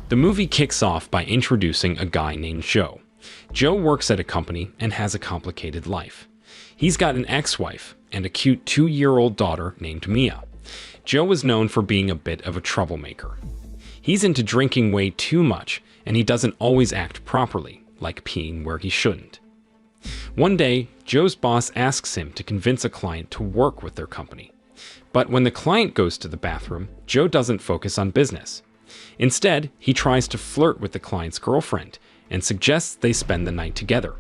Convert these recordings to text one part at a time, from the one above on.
The movie kicks off by introducing a guy named Joe. Joe works at a company and has a complicated life. He's got an ex-wife and a cute 2-year-old daughter named Mia. Joe is known for being a bit of a troublemaker. He's into drinking way too much, and he doesn't always act properly, like peeing where he shouldn't. One day, Joe's boss asks him to convince a client to work with their company. But when the client goes to the bathroom, Joe doesn't focus on business. Instead, he tries to flirt with the client's girlfriend and suggests they spend the night together.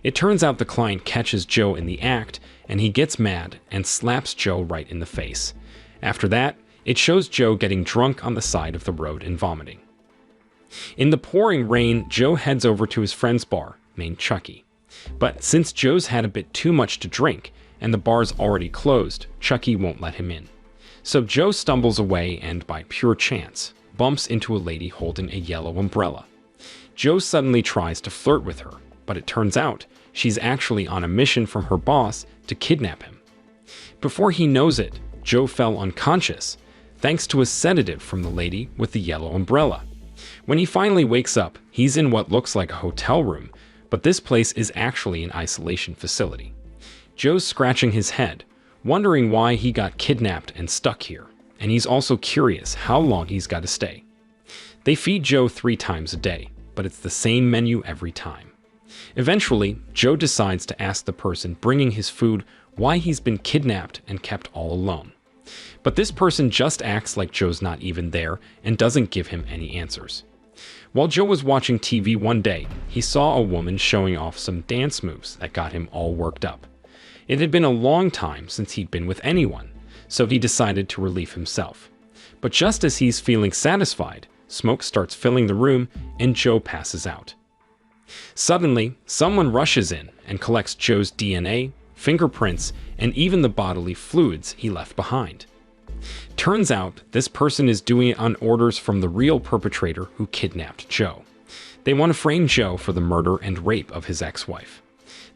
It turns out the client catches Joe in the act, and he gets mad and slaps Joe right in the face. After that, it shows Joe getting drunk on the side of the road and vomiting. In the pouring rain, Joe heads over to his friend's bar, named Chucky. But since Joe's had a bit too much to drink, and the bar's already closed, Chucky won't let him in. So Joe stumbles away and, by pure chance, bumps into a lady holding a yellow umbrella. Joe suddenly tries to flirt with her, but it turns out she's actually on a mission from her boss to kidnap him. Before he knows it, Joe fell unconscious, thanks to a sedative from the lady with the yellow umbrella. When he finally wakes up, he's in what looks like a hotel room, but this place is actually an isolation facility. Joe's scratching his head, wondering why he got kidnapped and stuck here, and he's also curious how long he's got to stay. They feed Joe 3 times a day, but it's the same menu every time. Eventually, Joe decides to ask the person bringing his food why he's been kidnapped and kept all alone. But this person just acts like Joe's not even there and doesn't give him any answers. While Joe was watching TV one day, he saw a woman showing off some dance moves that got him all worked up. It had been a long time since he'd been with anyone, so he decided to relieve himself. But just as he's feeling satisfied, smoke starts filling the room and Joe passes out. Suddenly, someone rushes in and collects Joe's DNA, fingerprints, and even the bodily fluids he left behind. Turns out, this person is doing it on orders from the real perpetrator who kidnapped Joe. They want to frame Joe for the murder and rape of his ex-wife.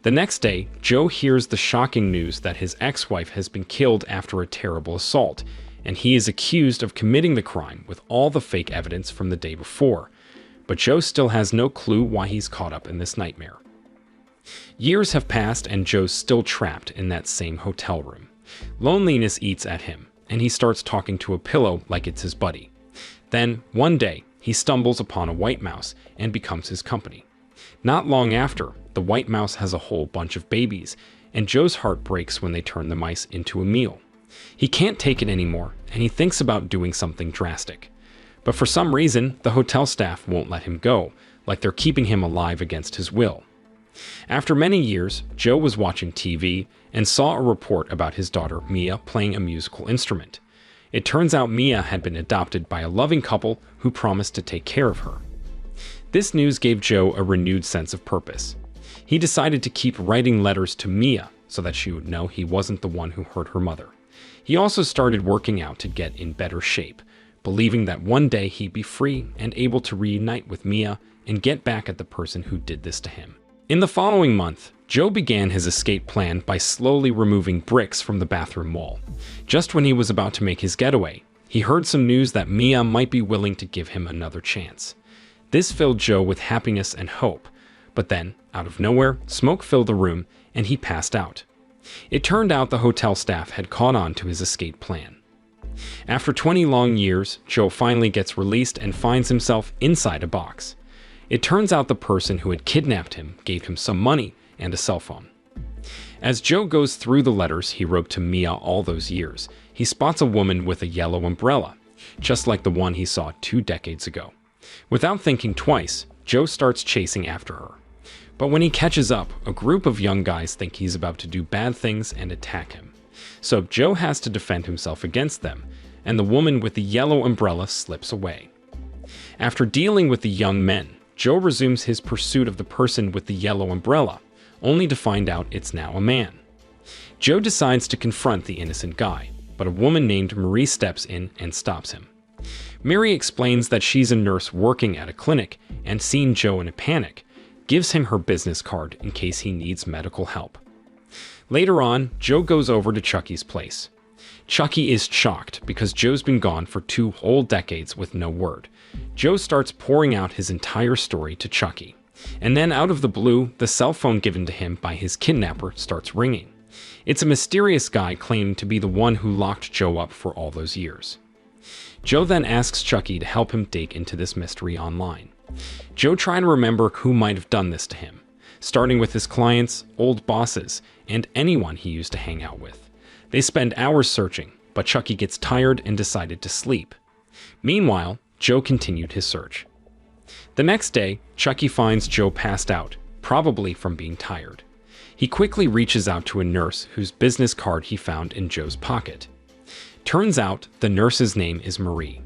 The next day, Joe hears the shocking news that his ex-wife has been killed after a terrible assault, and he is accused of committing the crime with all the fake evidence from the day before. But Joe still has no clue why he's caught up in this nightmare. Years have passed and Joe's still trapped in that same hotel room. Loneliness eats at him, and he starts talking to a pillow like it's his buddy. Then, one day, he stumbles upon a white mouse and becomes his company. Not long after, the white mouse has a whole bunch of babies, and Joe's heart breaks when they turn the mice into a meal. He can't take it anymore, and he thinks about doing something drastic. But for some reason, the hotel staff won't let him go, like they're keeping him alive against his will. After many years, Joe was watching TV and saw a report about his daughter Mia playing a musical instrument. It turns out Mia had been adopted by a loving couple who promised to take care of her. This news gave Joe a renewed sense of purpose. He decided to keep writing letters to Mia so that she would know he wasn't the one who hurt her mother. He also started working out to get in better shape, believing that one day he'd be free and able to reunite with Mia and get back at the person who did this to him. In the following month, Joe began his escape plan by slowly removing bricks from the bathroom wall. Just when he was about to make his getaway, he heard some news that Mia might be willing to give him another chance. This filled Joe with happiness and hope, but then, out of nowhere, smoke filled the room and he passed out. It turned out the hotel staff had caught on to his escape plan. After 20 long years, Joe finally gets released and finds himself inside a box. It turns out the person who had kidnapped him gave him some money and a cell phone. As Joe goes through the letters he wrote to Mia all those years, he spots a woman with a yellow umbrella, just like the one he saw 2 decades ago. Without thinking twice, Joe starts chasing after her. But when he catches up, a group of young guys think he's about to do bad things and attack him. So Joe has to defend himself against them, and the woman with the yellow umbrella slips away. After dealing with the young men, Joe resumes his pursuit of the person with the yellow umbrella, only to find out it's now a man. Joe decides to confront the innocent guy, but a woman named Marie steps in and stops him. Mary explains that she's a nurse working at a clinic and, seeing Joe in a panic, gives him her business card in case he needs medical help. Later on, Joe goes over to Chucky's place. Chucky is shocked because Joe's been gone for 2 whole decades with no word. Joe starts pouring out his entire story to Chucky. And then out of the blue, the cell phone given to him by his kidnapper starts ringing. It's a mysterious guy claiming to be the one who locked Joe up for all those years. Joe then asks Chucky to help him dig into this mystery online. Joe tries to remember who might have done this to him, starting with his clients, old bosses, and anyone he used to hang out with. They spend hours searching, but Chucky gets tired and decided to sleep. Meanwhile, Joe continued his search. The next day, Chucky finds Joe passed out, probably from being tired. He quickly reaches out to a nurse whose business card he found in Joe's pocket. Turns out the nurse's name is Marie.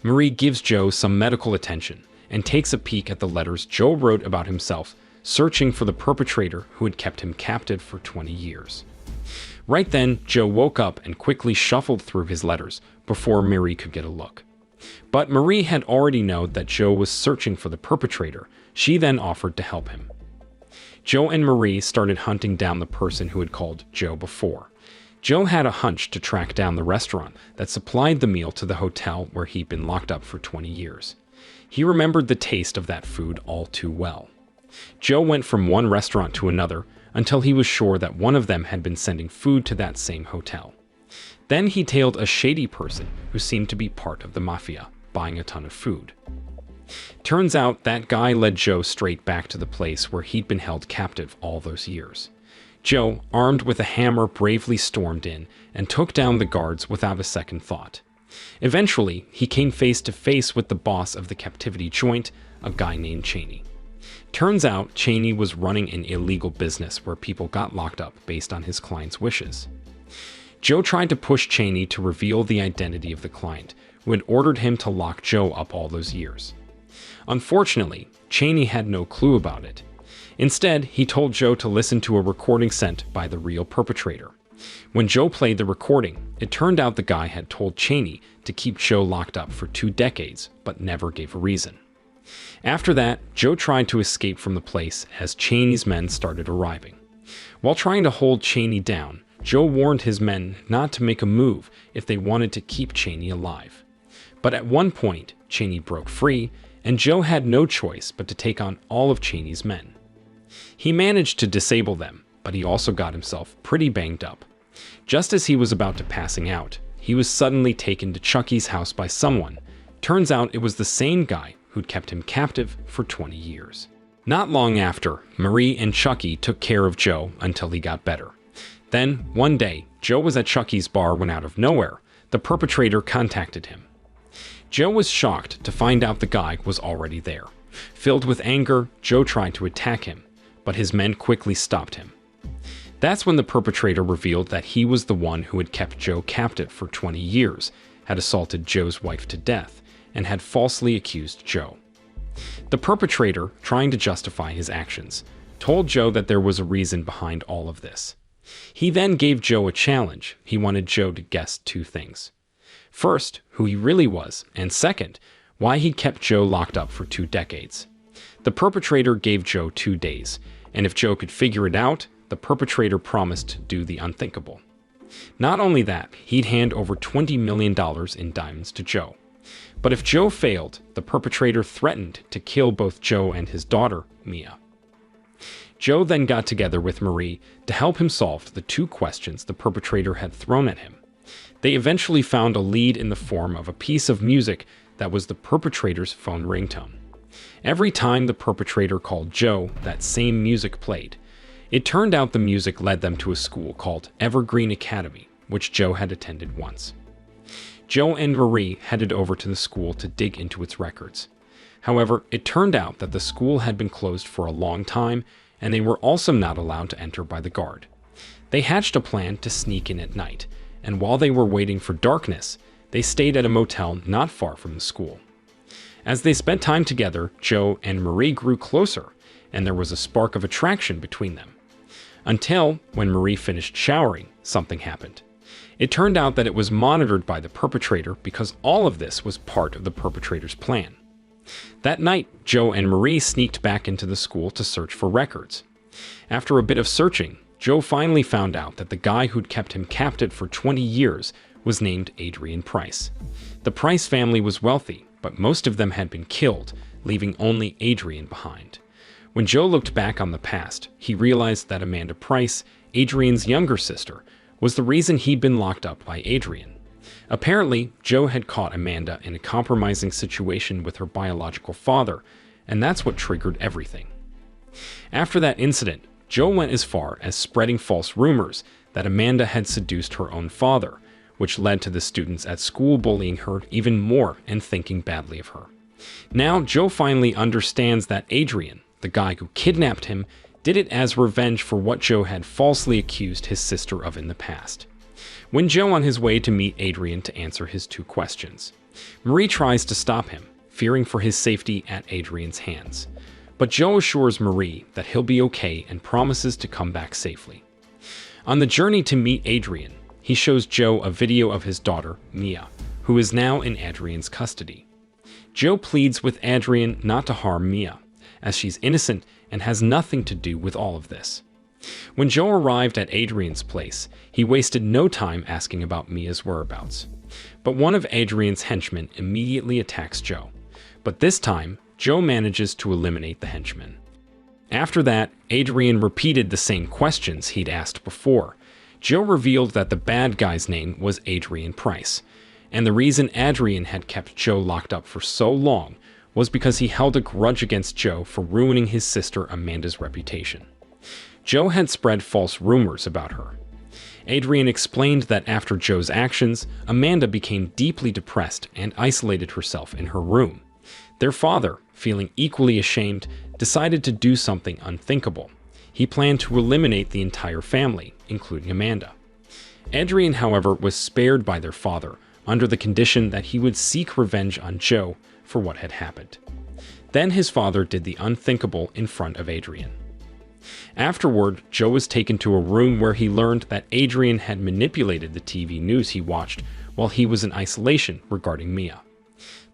Marie gives Joe some medical attention and takes a peek at the letters Joe wrote about himself, searching for the perpetrator who had kept him captive for 20 years. Right then, Joe woke up and quickly shuffled through his letters before Marie could get a look. But Marie had already known that Joe was searching for the perpetrator. She then offered to help him. Joe and Marie started hunting down the person who had called Joe before. Joe had a hunch to track down the restaurant that supplied the meal to the hotel where he'd been locked up for 20 years. He remembered the taste of that food all too well. Joe went from one restaurant to another until he was sure that one of them had been sending food to that same hotel. Then he tailed a shady person who seemed to be part of the mafia, buying a ton of food. Turns out that guy led Joe straight back to the place where he'd been held captive all those years. Joe, armed with a hammer, bravely stormed in and took down the guards without a second thought. Eventually, he came face to face with the boss of the captivity joint, a guy named Cheney. Turns out Cheney was running an illegal business where people got locked up based on his client's wishes. Joe tried to push Cheney to reveal the identity of the client, who had ordered him to lock Joe up all those years. Unfortunately, Cheney had no clue about it. Instead, he told Joe to listen to a recording sent by the real perpetrator. When Joe played the recording, it turned out the guy had told Cheney to keep Joe locked up for 2 decades, but never gave a reason. After that, Joe tried to escape from the place as Cheney's men started arriving. While trying to hold Cheney down, Joe warned his men not to make a move if they wanted to keep Cheney alive. But at one point, Cheney broke free, and Joe had no choice but to take on all of Cheney's men. He managed to disable them, but he also got himself pretty banged up. Just as he was about to passing out, he was suddenly taken to Chucky's house by someone. Turns out it was the same guy who'd kept him captive for 20 years. Not long after, Marie and Chucky took care of Joe until he got better. Then, one day, Joe was at Chucky's bar when out of nowhere, the perpetrator contacted him. Joe was shocked to find out the guy was already there. Filled with anger, Joe tried to attack him, but his men quickly stopped him. That's when the perpetrator revealed that he was the one who had kept Joe captive for 20 years, had assaulted Joe's wife to death, and had falsely accused Joe. The perpetrator, trying to justify his actions, told Joe that there was a reason behind all of this. He then gave Joe a challenge. He wanted Joe to guess 2 things. First, who he really was, and second, why he kept Joe locked up for 2 decades. The perpetrator gave Joe 2 days, and if Joe could figure it out, the perpetrator promised to do the unthinkable. Not only that, he'd hand over $20 million in diamonds to Joe. But if Joe failed, the perpetrator threatened to kill both Joe and his daughter, Mia. Joe then got together with Marie to help him solve the 2 questions the perpetrator had thrown at him. They eventually found a lead in the form of a piece of music that was the perpetrator's phone ringtone. Every time the perpetrator called Joe, that same music played. It turned out the music led them to a school called Evergreen Academy, which Joe had attended once. Joe and Marie headed over to the school to dig into its records. However, it turned out that the school had been closed for a long time, and they were also not allowed to enter by the guard. They hatched a plan to sneak in at night, and while they were waiting for darkness, they stayed at a motel not far from the school. As they spent time together, Joe and Marie grew closer, and there was a spark of attraction between them. Until, when Marie finished showering, something happened. It turned out that it was monitored by the perpetrator because all of this was part of the perpetrator's plan. That night, Joe and Marie sneaked back into the school to search for records. After a bit of searching, Joe finally found out that the guy who'd kept him captive for 20 years was named Adrian Price. The Price family was wealthy, but most of them had been killed, leaving only Adrian behind. When Joe looked back on the past, he realized that Amanda Price, Adrian's younger sister, was the reason he'd been locked up by Adrian. Apparently, Joe had caught Amanda in a compromising situation with her biological father, and that's what triggered everything. After that incident, Joe went as far as spreading false rumors that Amanda had seduced her own father, which led to the students at school bullying her even more and thinking badly of her. Now, Joe finally understands that Adrian, the guy who kidnapped him, did it as revenge for what Joe had falsely accused his sister of in the past. When Joe on his way to meet Adrian to answer his 2 questions, Marie tries to stop him, fearing for his safety at Adrian's hands. But Joe assures Marie that he'll be okay and promises to come back safely. On the journey to meet Adrian, he shows Joe a video of his daughter, Mia, who is now in Adrian's custody. Joe pleads with Adrian not to harm Mia, as she's innocent and has nothing to do with all of this. When Joe arrived at Adrian's place, he wasted no time asking about Mia's whereabouts. But one of Adrian's henchmen immediately attacks Joe. But this time, Joe manages to eliminate the henchman. After that, Adrian repeated the same questions he'd asked before. Joe revealed that the bad guy's name was Adrian Price, and the reason Adrian had kept Joe locked up for so long was because he held a grudge against Joe for ruining his sister Amanda's reputation. Joe had spread false rumors about her. Adrian explained that after Joe's actions, Amanda became deeply depressed and isolated herself in her room. Their father, feeling equally ashamed, decided to do something unthinkable. He planned to eliminate the entire family, including Amanda. Adrian, however, was spared by their father under the condition that he would seek revenge on Joe for what had happened. Then his father did the unthinkable in front of Adrian. Afterward, Joe was taken to a room where he learned that Adrian had manipulated the TV news he watched while he was in isolation regarding Mia.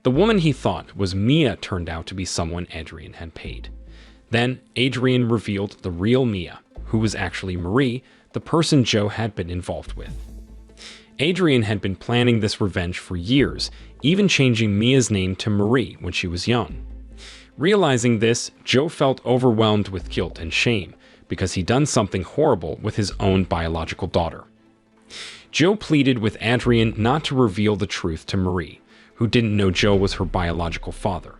The woman he thought was Mia turned out to be someone Adrian had paid. Then, Adrian revealed the real Mia, who was actually Marie, the person Joe had been involved with. Adrian had been planning this revenge for years, even changing Mia's name to Marie when she was young. Realizing this, Joe felt overwhelmed with guilt and shame because he'd done something horrible with his own biological daughter. Joe pleaded with Adrian not to reveal the truth to Marie, who didn't know Joe was her biological father.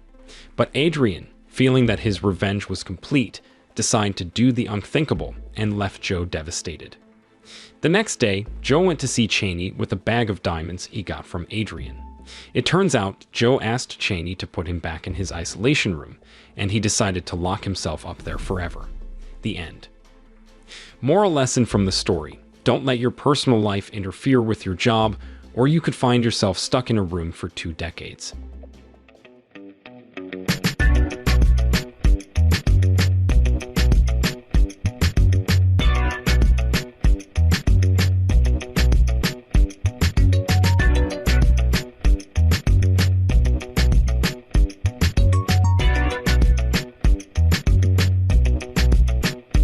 But Adrian, feeling that his revenge was complete, decided to do the unthinkable and left Joe devastated. The next day, Joe went to see Cheney with a bag of diamonds he got from Adrian. It turns out Joe asked Cheney to put him back in his isolation room, and he decided to lock himself up there forever. The end. Moral lesson from the story: don't let your personal life interfere with your job, or you could find yourself stuck in a room for 2 decades.